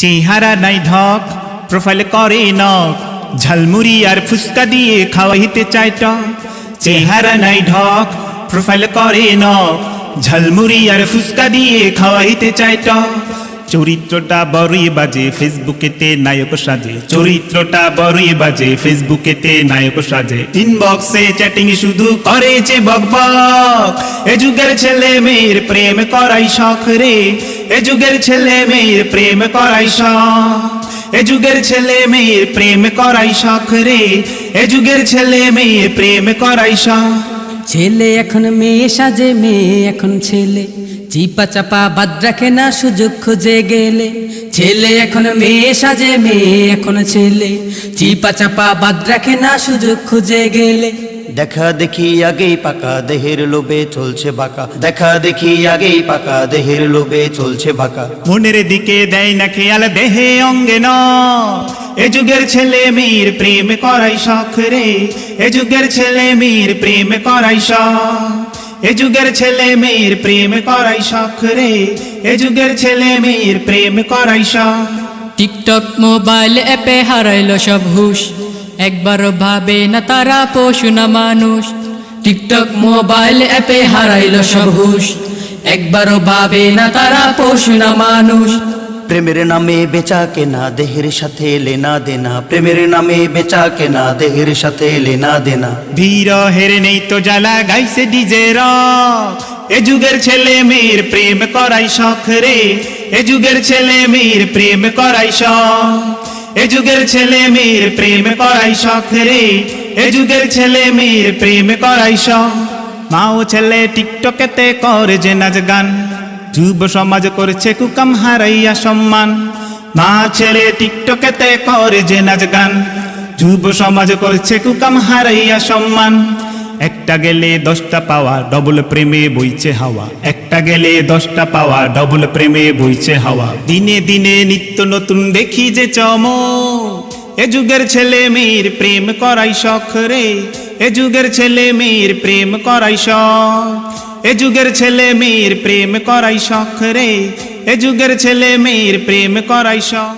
চেহারা নাই ঢক, প্রোফাইল করে নক, ঝালমুড়ি আর ফুচকা দিয়ে খাওয়াইতে চায় টক। চেহারা নাই ঢক, প্রোফাইল করে নক, ঝালমুড়ি আর ফুচকা দিয়ে খাওয়াইতে চায় টক। চরিত্রটা বড়ই বাজে, ফেসবুকেতে নায়ক সাজে। চরিত্রটা বড়ই বাজে, ফেসবুকেতে নায়ক সাজে। ইনবক্সে চ্যাটিং শুধু করেছে বকবক। এ যুগের ছেলে মেয়ের প্রেম করাই শখ রে, এ যুগের ছেলে মেয়ের প্রেম করাই শখ। এ যুগের ছেলে মেয়ের প্রেম করাই শখ রে, এ যুগের ছেলে মেয়ের প্রেম করাই শখ। ছেলে এখন মেয়ে সাজে, মেয়ে এখন ছেলে, চিপা চাপা বাদ রাখে না সুযোগ খুঁজে গেলে। ছেলে এখন মেয়ে সাজে, মেয়ে এখন ছেলে, চিপা চাপা বাদ রাখে না সুযোগ খুঁজে গেলে। দেখা দেখি আগেই পাকা, দেহের লোভে চলছে বাঁকা। দেখা দেখি আগেই পাকা, দেহের লোভে চলছে বাঁকা। মনের দিকে দেয় না খেয়াল, দেহে অঙ্গে ন। এ যুগের ছেলে মেয়ের প্রেম করাই শখ রে, এ যুগের ছেলে মেয়ের প্রেম করাই শখ। এ যুগের ছেলে মেয়ের প্রেম করাই শখ রে, এ যুগের ছেলে মেয়ের প্রেম করাই শখ। টিকটক মোবাইল অ্যাপে হারাইলো সব হুশ, একবারও ভাবে না তারা পশু না মানুষ। টিকটক মোবাইল অ্যাপে হারাইলো সব হুশ, একবারও ভাবে না তারা পশু না মানুষ। প্রেমের নামে বেচা কেনা, দেহের সাথে লেনা দেনা। প্রেমের নামে বেচা কেনা, দেহের সাথে লেনা দেনা। বিরহের নেই তো জ্বালা, গাইছে ডিজে রক। এ যুগের ছেলে মেয়ের প্রেম করাই শখ রে, এ যুগের ছেলে মেয়ের প্রেম করাই শখ। এ যুগের ছেলে মেয়ের প্রেম করাই শখ রে, এ যুগের ছেলে মেয়ের প্রেম করাই শখ। মা ও ছেলে টিকটকেতে করে যে নাচ গান, যুব সমাজ করছে কুকাম হারাইয়া সম্মান। মা ছেলে টিকটকেতে করে যে নাচ গান, যুব সমাজ করছে কুকাম হারাইয়া সম্মান। একটা গেলে 10টা পাওয়া, ডবল প্রেমে বইছে হাওয়া। একটা গেলে 10টা পাওয়া, ডবল প্রেমে বইছে হাওয়া। দিনে দিনে নিত্য নতুন দেখি যে চমক। এ যুগের ছেলে মেয়ের প্রেম করাই শখ রে, এ যুগের ছেলে মেয়ের প্রেম করাই শখ। এ যুগের ছেলে মেয়ের প্রেম করাই শখ রে, এ যুগের ছেলে মেয়ের প্রেম করাই শখ।